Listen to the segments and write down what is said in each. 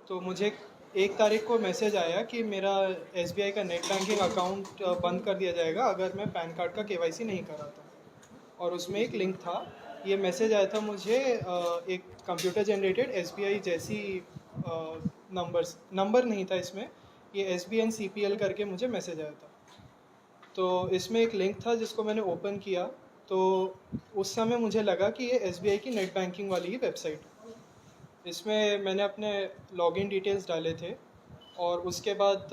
तो मुझे 1 तारीख को मैसेज आया कि मेरा SBI का नेट बैंकिंग अकाउंट बंद कर दिया जाएगा अगर मैं पैन कार्ड का KYC नहीं कराता। और उसमें एक लिंक था। ये मैसेज आया था मुझे एक कंप्यूटर जनरेटेड SBI जैसी नंबर नहीं था इसमें, ये SBN CPL करके मुझे मैसेज आया था। तो इसमें एक लिंक था जिसको मैंने ओपन किया, तो उस समय मुझे लगा कि ये SBI की नेट बैंकिंग वाली ही वेबसाइट है। इसमें मैंने अपने लॉगिन डिटेल्स डाले थे और उसके बाद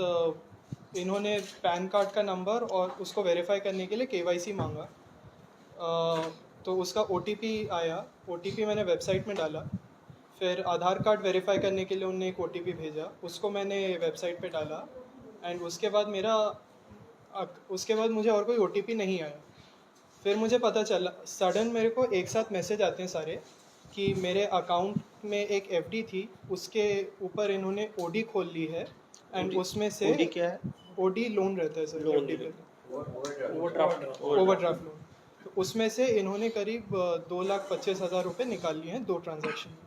इन्होंने पैन कार्ड का नंबर और उसको वेरीफाई करने के लिए KYC मांगा। तो उसका OTP आया, OTP मैंने वेबसाइट में डाला। फिर आधार कार्ड वेरीफाई करने के लिए उन्होंने एक OTP भेजा, उसको मैंने वेबसाइट पे डाला। एंड उसके बाद मुझे और कोई OTP नहीं आया। फिर मुझे पता चला, सडन मेरे को एक साथ मैसेज आते हैं सारे कि मेरे अकाउंट में एक FD थी, उसके ऊपर इन्होंने OD खोल ली है। एंड उसमें से OD क्या है? OD लोन रहता है सर, लोन FD पे ओवरड्राफ्ट ओवरड्राफ्ट लोन। तो उसमें से इन्होंने करीब 2,25,000 रुपये निकाल लिए हैं 2 ट्रांजैक्शन में।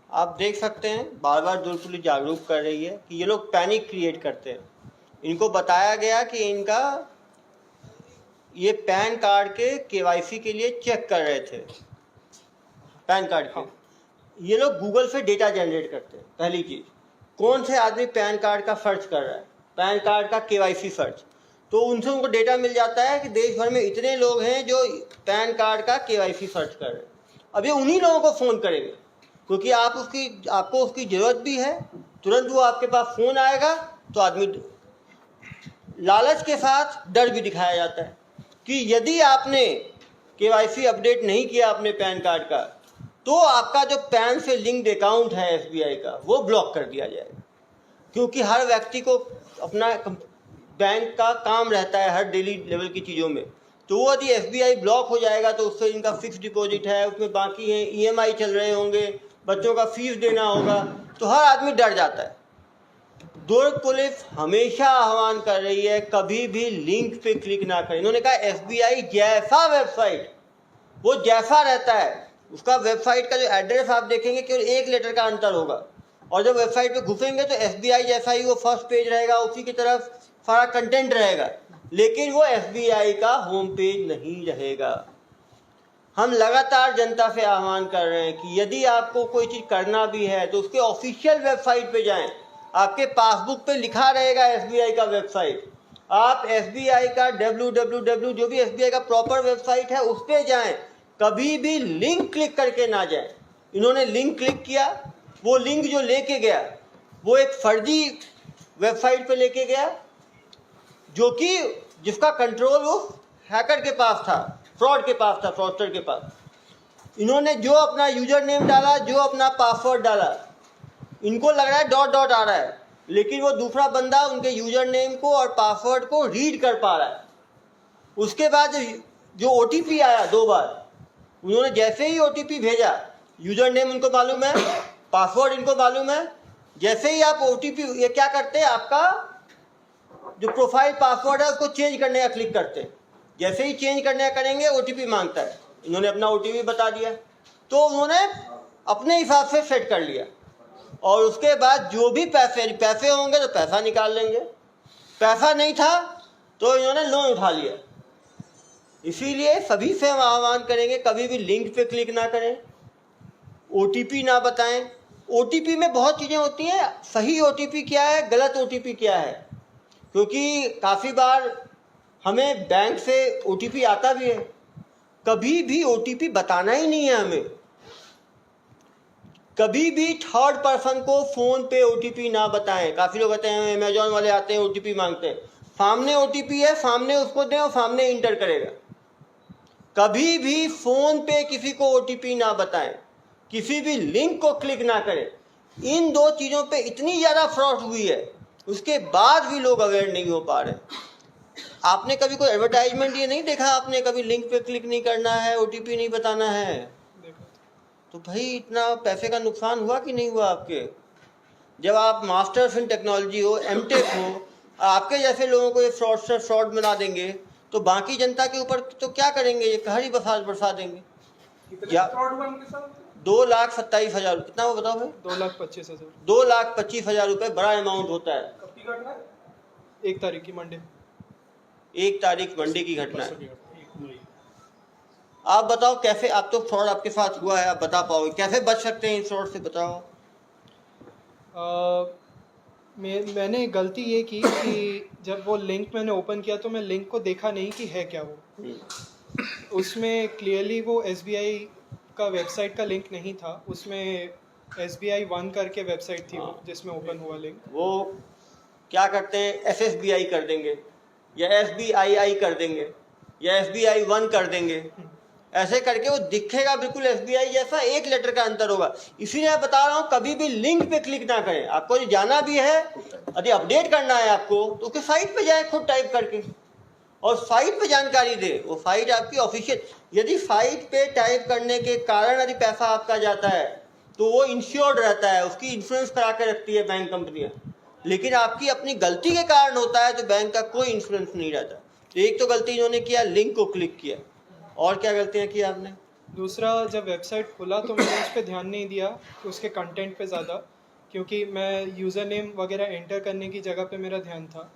आप देख सकते हैं बार बार दुर्ग पुलिस जागरूक कर रही है कि ये लोग पैनिक क्रिएट करते हैं। इनको बताया गया कि इनका ये पैन कार्ड के KYC के लिए चेक कर रहे थे, पैन कार्ड के। ये लोग गूगल से डेटा जनरेट करते हैं। पहली चीज़, कौन से आदमी पैन कार्ड का सर्च कर रहा है, पैन कार्ड का KYC सर्च, तो उनसे उनको डेटा मिल जाता है कि देश भर में इतने लोग हैं जो पैन कार्ड का KYC सर्च कर रहे हैं। अब ये उन्हीं लोगों को फ़ोन करेंगे क्योंकि आपको उसकी ज़रूरत भी है। तुरंत वो आपके पास फ़ोन आएगा तो आदमी, लालच के साथ डर भी दिखाया जाता है कि यदि आपने KYC अपडेट नहीं किया अपने पैन कार्ड का तो आपका जो पैन से लिंक्ड अकाउंट है SBI का वो ब्लॉक कर दिया जाएगा। क्योंकि हर व्यक्ति को अपना बैंक का काम रहता है हर डेली लेवल की चीज़ों में, तो वो यदि SBI ब्लॉक हो जाएगा तो उससे इनका फिक्स डिपॉजिट है, उसमें बाकी है, EMI चल रहे होंगे, बच्चों का फीस देना होगा, तो हर आदमी डर जाता है। दुर्ग पुलिस हमेशा आह्वान कर रही है कभी भी लिंक पे क्लिक ना करें। इन्होंने कहा SBI जैसा वेबसाइट वो जैसा रहता है, उसका वेबसाइट का जो एड्रेस आप देखेंगे केवल 1 लेटर का अंतर होगा, और जब वेबसाइट पे घुसेंगे तो SBI जैसा ही वो फर्स्ट पेज रहेगा, उसी की तरफ सारा कंटेंट रहेगा, लेकिन वो SBI का होम पेज नहीं रहेगा। हम लगातार जनता से आह्वान कर रहे हैं कि यदि आपको कोई चीज़ करना भी है तो उसके ऑफिशियल वेबसाइट पे जाएं। आपके पासबुक पे लिखा रहेगा SBI का वेबसाइट, आप SBI का www जो भी SBI का प्रॉपर वेबसाइट है उस पर जाएं, कभी भी लिंक क्लिक करके ना जाएं। इन्होंने लिंक क्लिक किया, वो लिंक जो लेके गया वो एक फर्जी वेबसाइट पे लेके गया, जो कि जिसका कंट्रोल उस हैकर के पास था, फ्रॉड के पास था, फ्रॉडस्टर के पास। इन्होंने जो अपना यूजर नेम डाला, जो अपना पासवर्ड डाला, इनको लग रहा है डॉट डॉट आ रहा है, लेकिन वो दूसरा बंदा उनके यूजर नेम को और पासवर्ड को रीड कर पा रहा है। उसके बाद जो OTP आया 2 बार, उन्होंने जैसे ही OTP भेजा, यूजर नेम उनको मालूम है, पासवर्ड इनको मालूम है, जैसे ही आप OTP, ये क्या करते हैं, आपका जो प्रोफाइल पासवर्ड है उसको चेंज करने का क्लिक करते हैं। जैसे ही चेंज करने का करेंगे OTP मांगता है। इन्होंने अपना OTP बता दिया, तो उन्होंने अपने हिसाब से सेट कर लिया, और उसके बाद जो भी पैसे होंगे तो पैसा निकाल लेंगे, पैसा नहीं था तो इन्होंने लोन उठा लिया। इसीलिए सभी से हम आह्वान करेंगे कभी भी लिंक पे क्लिक ना करें, OTP ना बताएं। OTP में बहुत चीज़ें होती हैं, सही OTP क्या है, गलत OTP क्या है, क्योंकि काफ़ी बार हमें बैंक से OTP आता भी है। कभी भी OTP बताना ही नहीं है हमें। कभी भी थर्ड पर्सन को फ़ोन पे OTP ना बताएं। काफ़ी लोग कहते हैं अमेजॉन वाले आते हैं OTP मांगते हैं, सामने OTP है, सामने उसको दें और सामने इंटर करेगा। कभी भी फ़ोन पे किसी को OTP ना बताएं, किसी भी लिंक को क्लिक ना करें। इन 2 चीज़ों पे इतनी ज़्यादा फ्रॉड हुई है, उसके बाद भी लोग अवेयर नहीं हो पा रहे। आपने कभी कोई एडवर्टाइजमेंट ये नहीं देखा, आपने कभी लिंक पे क्लिक नहीं करना है, OTP नहीं बताना है, तो भाई इतना पैसे का नुकसान हुआ कि नहीं हुआ आपके? जब आप मास्टर्स इन टेक्नोलॉजी हो, MTech हो, आपके जैसे लोगों को ये फ्रॉड बना देंगे तो बाकी जनता के ऊपर तो क्या करेंगे, ये कहर ही बरसा देंगे। 2,27,000 कितना वो बताओ भाई? 2,25,000। 2,25,000 रुपये बड़ा अमाउंट होता है। कब की घटना है? 1 तारीख की मंडे। 1 तारीख मंडे की घटना है। 1 मई। आप बताओ कैसे, आप तो फ्रॉड आपके साथ हुआ है, आप बता पाओगे कैसे बच सकते हैं इन फ्रॉड से, बताओ। मैंने गलती ये की कि जब वो लिंक मैंने ओपन किया तो मैं लिंक को देखा नहीं कि है क्या वो। उसमें क्लियरली वो SBI का वेबसाइट का लिंक नहीं था, उसमें SBI 1 करके वेबसाइट थी वो जिसमें ओपन हुआ लिंक। वो क्या करते हैं, SSBI कर देंगे या SBII कर देंगे या SBI 1 कर देंगे, ऐसे करके वो दिखेगा बिल्कुल SBI जैसा, एक लेटर का अंतर होगा। इसीलिए मैं बता रहा हूँ कभी भी लिंक पे क्लिक ना करें। आपको जो जाना भी है, यदि अपडेट करना है आपको, तो उसके साइट पे जाए खुद टाइप करके और साइट पे जानकारी दे। वो साइट आपकी ऑफिशियल, यदि साइट पे टाइप करने के कारण यदि पैसा आपका जाता है तो वो इंश्योर्ड रहता है, उसकी इंश्योरेंस करा के रखती है बैंक कंपनियां। लेकिन आपकी अपनी गलती के कारण होता है तो बैंक का कोई इंश्योरेंस नहीं रहता। तो एक तो गलती इन्होंने किया, लिंक को क्लिक किया, और क्या गलतियां की आपने? दूसरा, जब वेबसाइट खुला तो मैंने उस पर ध्यान नहीं दिया उसके कंटेंट पे ज़्यादा, क्योंकि मैं यूज़र नेम वगैरह एंटर करने की जगह पे मेरा ध्यान था।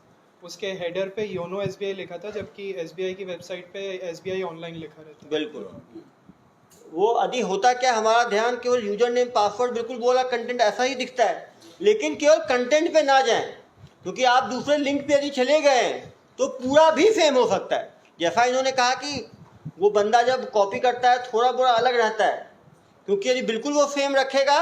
उसके हेडर पे योनो SBI लिखा था, जबकि SBI की वेबसाइट पे SBI ऑनलाइन लिखा रहता है। बिल्कुल। वो यदि होता क्या, हमारा ध्यान केवल यूजर नेम पासवर्ड, बिल्कुल बोला कंटेंट ऐसा ही दिखता है, लेकिन केवल कंटेंट पे ना जाएं, क्योंकि आप दूसरे लिंक पे यदि चले गए तो पूरा भी सेम हो सकता है। जैसा इन्होंने कहा कि वो बंदा जब कॉपी करता है थोड़ा बहुत अलग रहता है, क्योंकि यदि बिल्कुल वो सेम रखेगा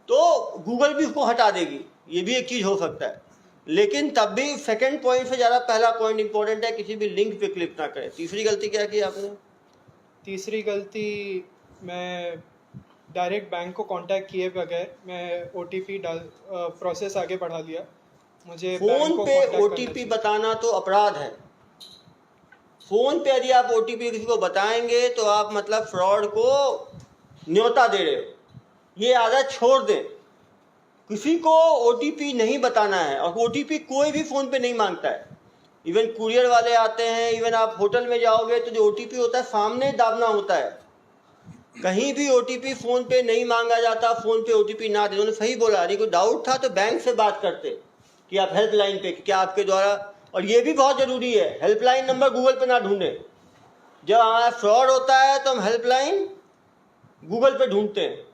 तो गूगल भी उसको हटा देगी, ये भी एक चीज़ हो सकता है। लेकिन तब भी सेकंड पॉइंट से ज़्यादा पहला पॉइंट इंपॉर्टेंट है, किसी भी लिंक पे क्लिक ना करें। तीसरी गलती क्या की आपने? तीसरी गलती, मैं डायरेक्ट बैंक को कांटेक्ट किए बगैर मैं OTP डाल प्रोसेस आगे बढ़ा लिया। मुझे बैंक फोन को पे कांटेक्ट करना OTP चाहिए। बताना तो अपराध है। फोन पे यदि आप OTP किसी को बताएंगे तो आप मतलब फ्रॉड को न्योता दे रहे हो। ये आदत छोड़ दें, किसी को OTP नहीं बताना है। और OTP कोई भी फोन पे नहीं मांगता है, इवन कुरियर वाले आते हैं, इवन आप होटल में जाओगे तो जो OTP होता है सामने दाबना होता है। कहीं भी OTP फोन पे नहीं मांगा जाता, फोन पे OTP ना दे। उन्होंने सही बोला, यदि कोई डाउट था तो बैंक से बात करते कि आप हेल्पलाइन पे, क्या आपके द्वारा, और ये भी बहुत ज़रूरी है, हेल्पलाइन नंबर गूगल पे ना ढूंढें। जब हमारा फ्रॉड होता है तो हम हेल्पलाइन गूगल पे ढूंढते हैं,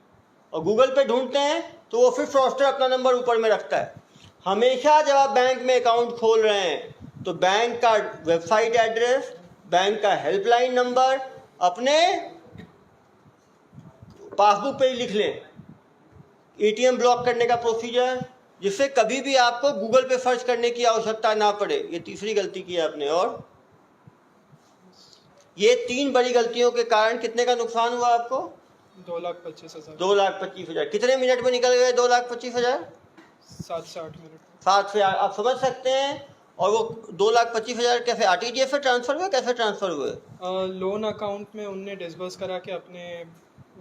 और गूगल पे ढूंढते हैं तो वो फिर फ्रॉडस्टर अपना नंबर ऊपर में रखता है। हमेशा जब आप बैंक में अकाउंट खोल रहे हैं तो बैंक का वेबसाइट एड्रेस, बैंक का हेल्पलाइन नंबर अपने पासबुक पे ही लिख लें। ATM ब्लॉक करने का प्रोसीजर, जिससे कभी भी आपको गूगल पे सर्च करने की आवश्यकता ना पड़े। ये तीसरी गलती की आपने। और ये 3 बड़ी गलतियों के कारण कितने का नुकसान हुआ आपको? 2,25,000। 2,25,000। कितने मिनट में निकल गए 2,25,000? 7 से 8 मिनट। 7 से 8, आप समझ सकते हैं। और वो 2,25,000 कैसे RTGS से ट्रांसफर हुए, कैसे ट्रांसफर हुए? लोन अकाउंट में उनने डिसबर्स करा के अपने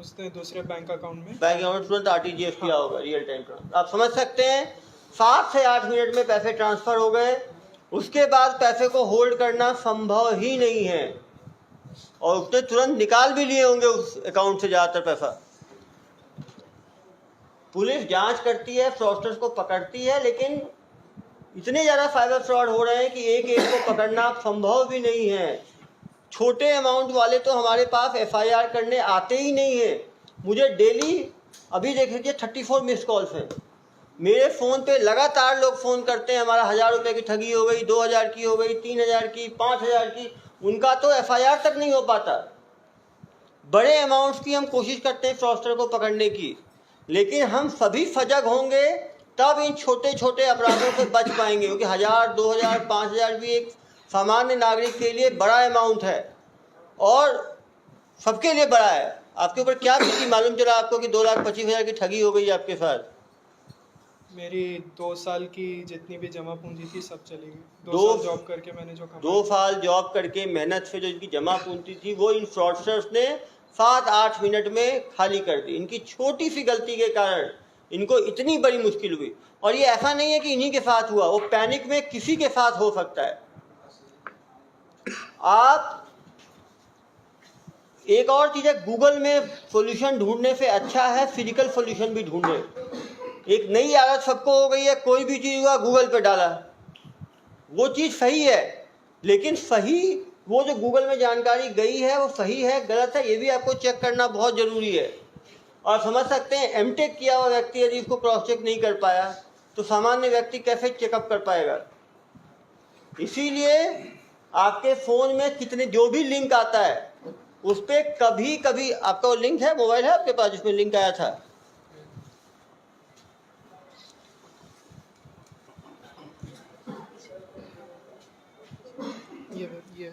उसने दूसरे बैंक अकाउंट में बैंक अकाउंट तुरंत RTGS किया होगा, रियल टाइम ट्रांसफर। आप समझ सकते हैं 7 से 8 मिनट में पैसे ट्रांसफर हो गए। उसके बाद पैसे को होल्ड करना संभव ही नहीं है, और उसने तुरंत निकाल भी लिए होंगे उस अकाउंट से ज़्यादातर पैसा। पुलिस जांच करती है, फ्रॉडस्टर्स को पकड़ती है, लेकिन इतने ज़्यादा साइबर फ्रॉड हो रहे हैं कि एक एक को पकड़ना संभव भी नहीं है। छोटे अमाउंट वाले तो हमारे पास FIR करने आते ही नहीं है। मुझे डेली, अभी देख लीजिए 34 मिस कॉल्स हैं मेरे फ़ोन पे। लगातार लोग फ़ोन करते हैं, हमारा 1,000 रुपये की ठगी हो गई, 2,000 की हो गई, 3,000 की, 5,000 की। उनका तो FIR तक नहीं हो पाता। बड़े अमाउंट्स की हम कोशिश करते हैं फ्रॉडस्टर को पकड़ने की, लेकिन हम सभी सजग होंगे तब इन छोटे छोटे अपराधों से बच पाएंगे। क्योंकि 1,000, 2,000, 5,000 भी एक सामान्य नागरिक के लिए बड़ा अमाउंट है, और सबके लिए बड़ा है। आपके ऊपर क्या बीती, मालूम चला आपको कि 2,25,000 की ठगी हो गई आपके साथ? मेरी 2 साल की जितनी भी जमा पूंजी थी सब चली गई। 2 दो- साल जॉब करके मैंने जो कमाया। 2 साल जॉब करके मेहनत से जो इनकी जमा पूंजी थी वो इन फ्रॉडस्टर्स ने 7-8 मिनट में खाली कर दी। इनकी छोटी सी गलती के कारण इनको इतनी बड़ी मुश्किल हुई। और ये ऐसा नहीं है कि इन्हीं के साथ हुआ, वो पैनिक में किसी के साथ हो सकता है। आप एक और चीज़ है, गूगल में सॉल्यूशन ढूंढने से अच्छा है फिजिकल सॉल्यूशन भी ढूंढे। एक नई आदत सबको हो गई है, कोई भी चीज़ हुआ गूगल पे डाला, वो चीज़ सही है, लेकिन सही वो जो गूगल में जानकारी गई है वो सही है गलत है, ये भी आपको चेक करना बहुत ज़रूरी है। और समझ सकते हैं एमटेक किया हुआ व्यक्ति यदि इसको क्रॉस चेक नहीं कर पाया तो सामान्य व्यक्ति कैसे चेकअप कर पाएगा। इसीलिए आपके फ़ोन में कितने जो भी लिंक आता है उस पर कभी कभी, आपका वो लिंक है, मोबाइल है आपके पास जिसमें लिंक आया था,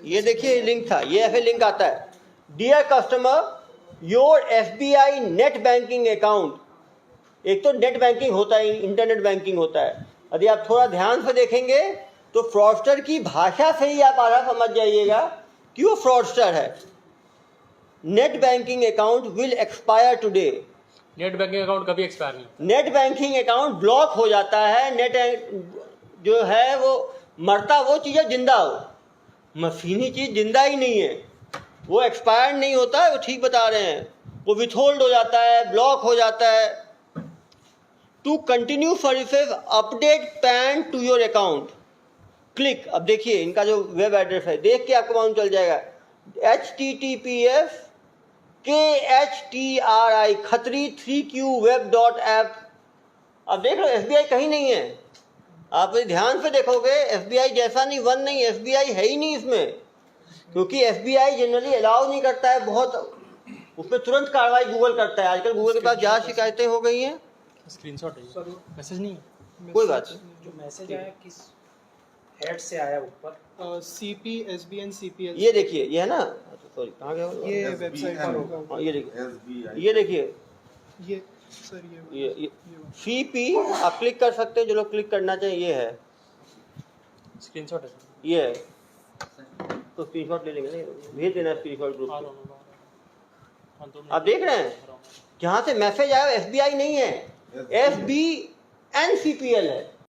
ये देखिए लिंक था, ये ऐसे लिंक आता है, dear customer your SBI net banking account. एक तो नेट बैंकिंग होता है, इंटरनेट बैंकिंग होता है। यदि आप थोड़ा ध्यान से देखेंगे तो फ्रॉडस्टर की भाषा से ही आप आधा समझ जाइएगा कि वो फ्रॉडस्टर है। Net banking account will expire today. Net banking account कभी एक्सपायर नहीं। नेट बैंकिंग अकाउंट ब्लॉक हो जाता है। नेट जो है वो मरता वो चीज़ है जिंदा हो, मशीनी चीज़ जिंदा ही नहीं है, वो एक्सपायर नहीं होता है, वो ठीक बता रहे हैं, वो विथहोल्ड हो जाता है, ब्लॉक हो जाता है। To continue services update PAN to your account click. अब देखिए इनका जो वेब एड्रेस है, देख के आपको मालूम चल जाएगा, https KHTRI खतरी 3qweb.app। अब देख लो एसबीआई कहीं नहीं है, आप ध्यान से देखोगे एसबीआई जैसा नहीं, वन नहीं, एसबीआई है ही नहीं इसमें, क्योंकि एसबीआई जनरली अलाउ नहीं करता है, बहुत उसमें तुरंत कार्रवाई गूगल करता है। आजकल गूगल के पास जहाँ शिकायतें हो गई हैं। स्क्रीनशॉट है, मैसेज नहीं है, कोई बात नहीं। जो मैसेज आया किस हेड से आया ऊपर? CP SBN CPL। ये देखिए, ये है ना, सॉरी कहाँ गया वो? ये वेबसाइट पर होगा। हाँ, ये देखिए, ये देखिए, ये सर ये CP आप क्लिक कर सकते हैं, जो लोग क्लिक करना चाहिए, ये है, स्क्रीनशॉट है, ये है, तो स्क्रीनशॉट ले लेंगे, नहीं भेज देना स्क्रीनशॉट ग्रुप पे। आप देख रहे हैं जहाँ से मैसेज आया एसबीआई नहीं है, SBNCPL है।